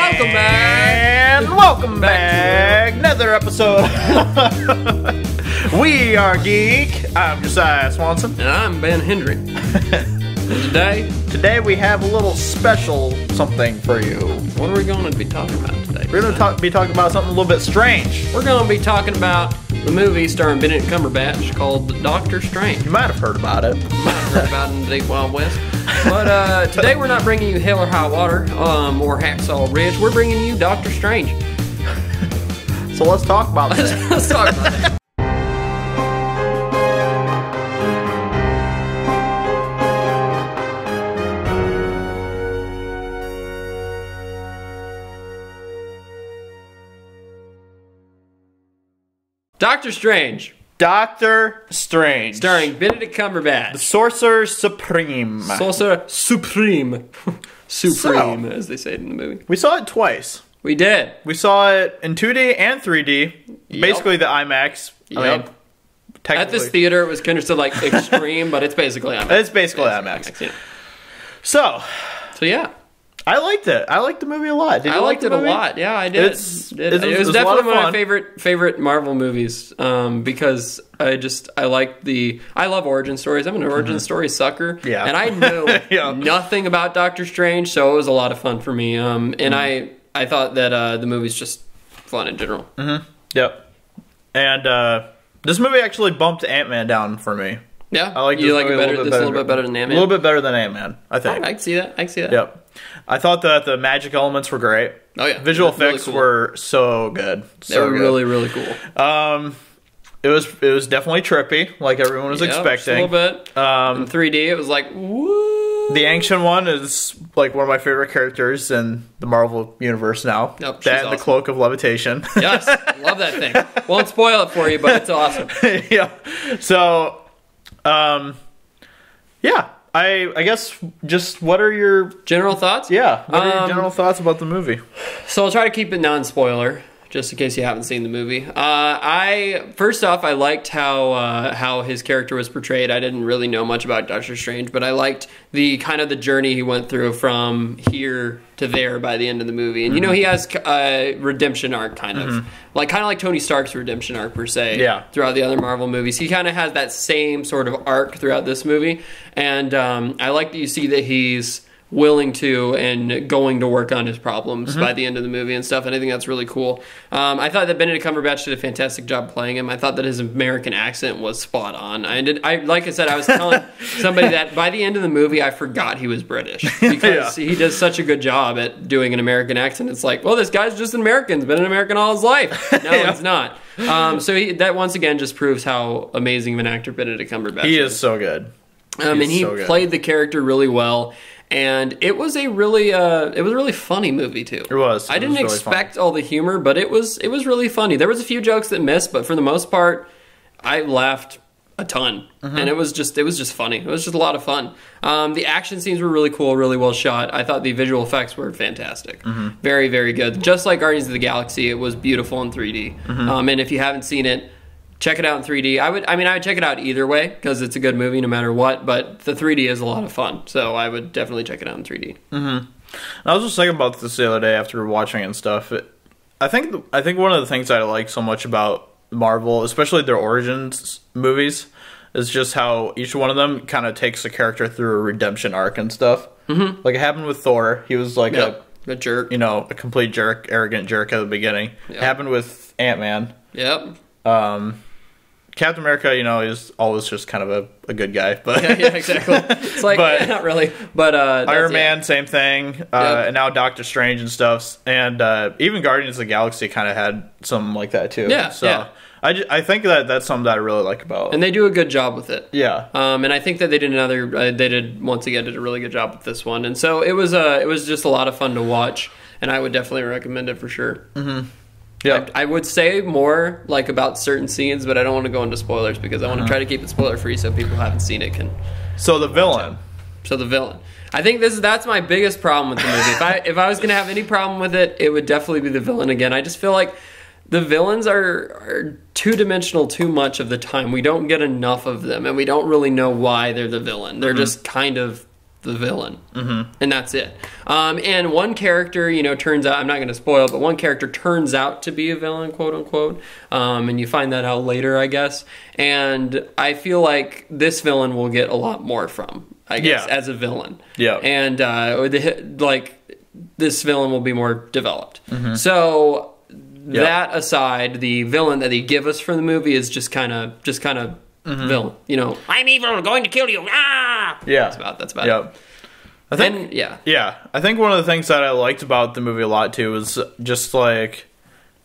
Welcome back. And welcome back. Another episode. We are Geek. I'm Josiah Swanson. And I'm Ben Hendry. And today we have a little special something for you. what are we going to be talking about today? We're going to be talking about something a little bit strange. We're going to be talking about the movie starring Benedict Cumberbatch called Doctor Strange. You might have heard about it. You might have heard about it in the Deep Wild West. But today we're not bringing you Hell or High Water or Hacksaw Ridge. We're bringing you Doctor Strange. So let's talk about that. Let's talk about that. Doctor Strange, Doctor Strange. starring Benedict Cumberbatch. Sorcerer Supreme. Sorcerer Supreme. Supreme, as they say it in the movie. We saw it twice. We did. We saw it in 2D and 3D. Basically the IMAX. I mean, At technically. this theater, it was kind of still like extreme, but it's basically IMAX. It's basically IMAX. Yeah. So, Yeah, I liked it. I liked the movie a lot. Did you I like liked the it a movie? lot. Yeah, I did. It was was a lot definitely of one of my fun. favorite Marvel movies because I like I love origin stories. I'm an origin story sucker. Yeah. And I knew Yeah. nothing about Doctor Strange, so it was a lot of fun for me. And I thought that the movie's just fun in general. Yep. And this movie actually bumped Ant-Man down for me. Yeah, I like you this like it movie better. This a little bit better than A Ant-Man. little bit better than Ant-Man, I think. I can see that. I can see that. Yep. I thought that the magic elements were great. Oh yeah, Visual really effects cool. were so good. They were good. really, really cool. It was definitely trippy, like everyone was Yep, just expecting. a little bit. In 3D, it was like, woo. The ancient one is like one of my favorite characters in the Marvel universe now. Yep, she's that and the awesome. Cloak of Levitation. Yes, love that thing. Won't spoil it for you, but it's awesome. Yeah. So, yeah. I guess just what are your General thoughts? what are your general thoughts about the movie? So I'll try to keep it non-spoiler, just in case you haven't seen the movie. First off, I liked how his character was portrayed. I didn't really know much about Doctor Strange, but I liked the kind of the journey he went through from here to there by the end of the movie. And you know, he has a redemption arc, kind of like Tony Stark's redemption arc per se. Yeah. Throughout the other Marvel movies, he kind of has that same sort of arc throughout this movie. And I like that you see that he's willing to and going to work on his problems by the end of the movie and stuff, and I think that's really cool. I thought that Benedict Cumberbatch did a fantastic job playing him. I thought that his American accent was spot on. Like I said, I was telling somebody that by the end of the movie, I forgot he was British because he does such a good job at doing an American accent. It's like, well, this guy's just an American. He's been an American all his life. No, he's not. So that once again just proves how amazing of an actor Benedict Cumberbatch He is so good. and he so good. played the character really well. And it was a really funny movie too. It was. I It didn't was really expect all the humor, but it was really funny. There was a few jokes that missed, but for the most part, I laughed a ton, and it was just funny. It was just a lot of fun. The action scenes were really cool, really well shot. I thought the visual effects were fantastic, very, very good. Just like Guardians of the Galaxy, it was beautiful in 3D. And if you haven't seen it, check it out in 3D. I would check it out either way because it's a good movie no matter what. But the 3D is a lot of fun, so I would definitely check it out in 3D. I was just thinking about this the other day after watching it and stuff. I think one of the things I like so much about Marvel, especially their origins movies, is just how each one of them kind of takes a character through a redemption arc and stuff. Like it happened with Thor. He was like a jerk. a complete jerk, arrogant jerk at the beginning. It happened with Ant-Man. Yep. Captain America, he's always just kind of a good guy. But Yeah, exactly. It's like, But- not really. But Iron Man, same thing. And now Doctor Strange and stuff. And even Guardians of the Galaxy kind of had something like that too. Yeah, So yeah. I think that's something that I really like about. And they do a good job with it. Yeah. And I think that they did once again did a really good job with this one. And so it was just a lot of fun to watch, and I would definitely recommend it for sure. Yeah. I would say more like about certain scenes, but I don't want to go into spoilers because I want to try to keep it spoiler free so people who haven't seen it can. So the villain. So the villain. I think that's my biggest problem with the movie. If I was going to have any problem with it, it would definitely be the villain again. I just feel like the villains are two-dimensional too much of the time. We don't get enough of them, and we don't really know why they're the villain. They're just kind of the villain, and that's it. And one character, turns out, I'm not going to spoil, but one character turns out to be a villain, quote unquote, and you find that out later, I guess. And I feel like this villain will get a lot more from, I guess, as a villain. Yeah. And this villain will be more developed. So that aside, the villain that they give us for the movie is just kind of villain. I'm evil, I'm going to kill you. Ah! Yeah. That's about it. I think, I think one of the things that I liked about the movie a lot too was just like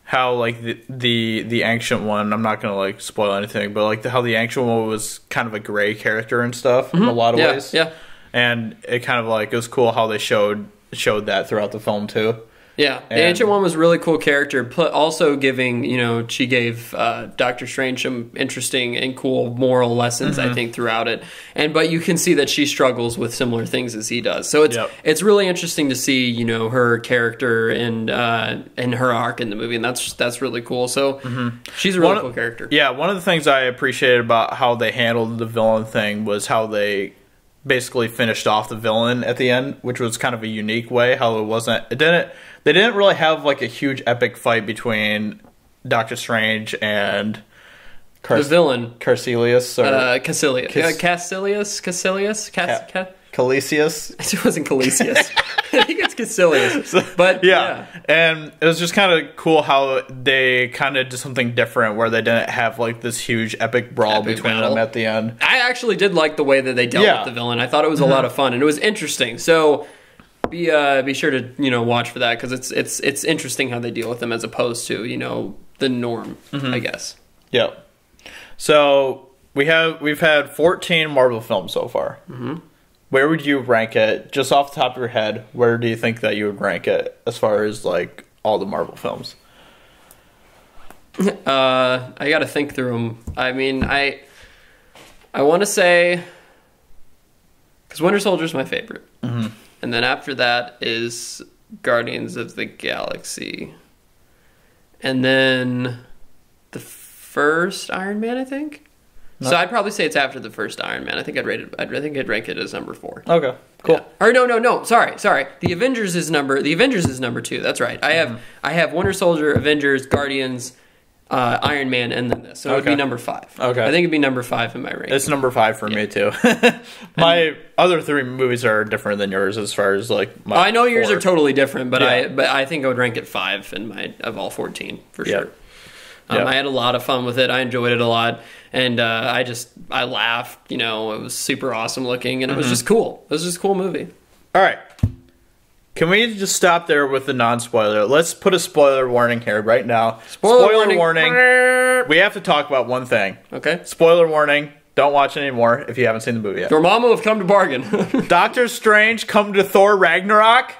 how like the ancient one. I'm not gonna like spoil anything, but like how the ancient one was kind of a gray character and stuff in a lot of ways. Yeah. And it kind of like it was cool how they showed that throughout the film too. Yeah, the Ancient One was a really cool character. Also giving, she gave Doctor Strange some interesting and cool moral lessons, I think, throughout it. But you can see that she struggles with similar things as he does. So it's really interesting to see, her character and her arc in the movie, and that's really cool. So she's a really cool character. Yeah, one of the things I appreciated about how they handled the villain thing was how they basically finished off the villain at the end, which was kind of a unique way. How they didn't really have like a huge epic fight between Doctor Strange and the villain Caecilius or Calisius. It wasn't Calisius. I think it's Caecilius. But yeah. And it was just kind of cool how they kind of did something different where they didn't have like this huge epic brawl between them at the end. I actually did like the way that they dealt with the villain. I thought it was a lot of fun and it was interesting. So be sure to watch for that because it's interesting how they deal with them as opposed to the norm, I guess. Yep. So we've had 14 Marvel films so far. Where would you rank it, just off the top of your head? Where do you think that you would rank it as far as like all the Marvel films? I got to think through them. I mean, I want to say because Winter Soldier is my favorite, and then after that is Guardians of the Galaxy, and then the first Iron Man, I think. So I'd probably say it's after the first Iron Man. I think I'd rank it as number 4. Okay, cool. Yeah. Or no. Sorry. The Avengers is number 2. That's right. I have Winter Soldier, Avengers, Guardians, Iron Man, and then this. So it would be number 5. Okay. I think it'd be number 5 in my ranking. It's number 5 for me too. My other 3 movies are different than yours as far as like my I know yours 4. are totally different, but I think I would rank it 5 in my of all 14 for sure. I had a lot of fun with it. I enjoyed it a lot. And I laughed, it was super awesome looking, and it was just cool. It was just a cool movie. All right. Can we just stop there with the non-spoiler? Let's put a spoiler warning here right now. Spoiler warning. We have to talk about one thing. Okay. Spoiler warning. Don't watch it anymore if you haven't seen the movie yet. Dormammu have come to bargain. Doctor Strange come to Thor Ragnarok.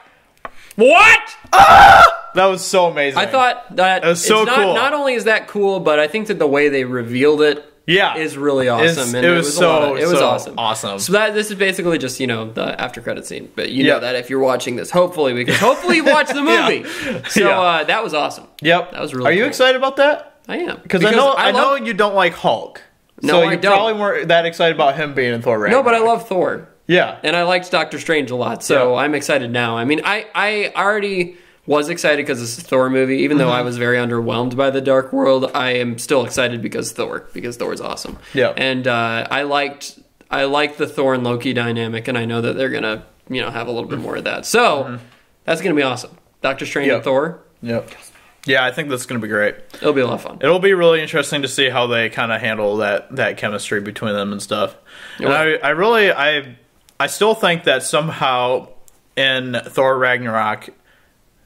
What? That was so amazing. I thought that was so cool. Not only is that cool, but I think that the way they revealed it is really awesome. It was awesome. Awesome. So this is basically just, the after credit scene. But you know that if you're watching this, hopefully you watch the movie. So that was awesome. Yep. That was really Are you excited about that? I am. Because I know you don't like Hulk. No, so I you don't. probably weren't that excited about him being in Thor Ragnarok. No, but I love Thor. Yeah. And I liked Doctor Strange a lot, so I'm excited now. I mean, I already was excited because it's a Thor movie. Even though I was very underwhelmed by the Dark World, I am still excited because Thor is awesome. Yeah. And I liked the Thor and Loki dynamic, and I know that they're gonna have a little bit more of that. So that's gonna be awesome. Doctor Strange and Thor. Yep. Yeah, I think that's gonna be great. It'll be a lot of fun. It'll be really interesting to see how they kind of handle that chemistry between them and stuff. And I still think that somehow in Thor Ragnarok,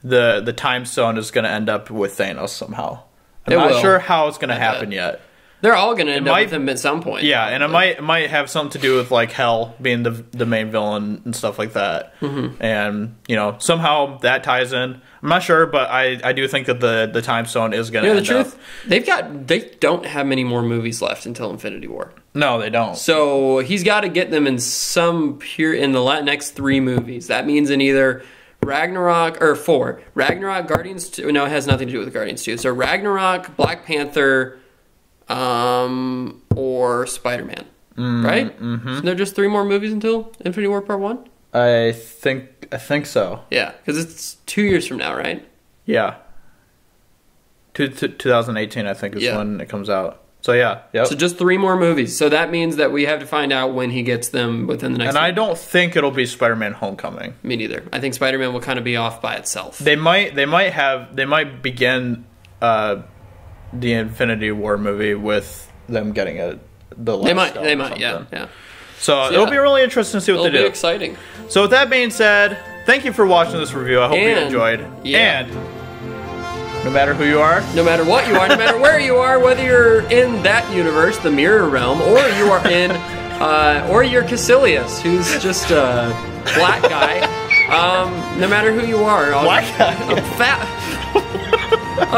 the time stone is going to end up with Thanos somehow. I'm not sure how it's going to happen yet. They're all going to end up with him at some point. Yeah, and it might have something to do with like Hel being the main villain and stuff like that. And somehow that ties in. I'm not sure, but I do think that the time stone is going to end up. They don't have many more movies left until Infinity War. No, they don't. So he's got to get them in in the next 3 movies. That means in either Ragnarok or 4. Ragnarok, Guardians 2. No, it has nothing to do with Guardians 2. So Ragnarok, Black Panther, or Spider-Man. Right? So they're just 3 more movies until Infinity War Part 1? I think so. Yeah, because it's 2 years from now, right? Yeah. 2018, I think, is when it comes out. So yeah, yep. So just 3 more movies. So that means that we have to find out when he gets them within the next. And I don't think it'll be Spider-Man: Homecoming. Me neither. I think Spider-Man will kind of be off by itself. They might begin the Infinity War movie with them getting the last They might, yeah. So it'll be really interesting to see what they do. It'll be exciting. So with that being said, thank you for watching this review. I hope you enjoyed. Yeah. And no matter who you are, no matter what you are, no matter where you are, whether you're in that universe, the mirror realm, or you are in, or you're Caecilius, who's just a black guy. No matter who you are, black guy,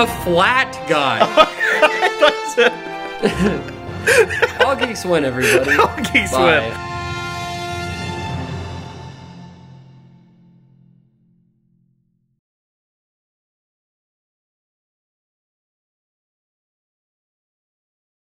a flat guy. That's it. All geeks win, everybody. All geeks win.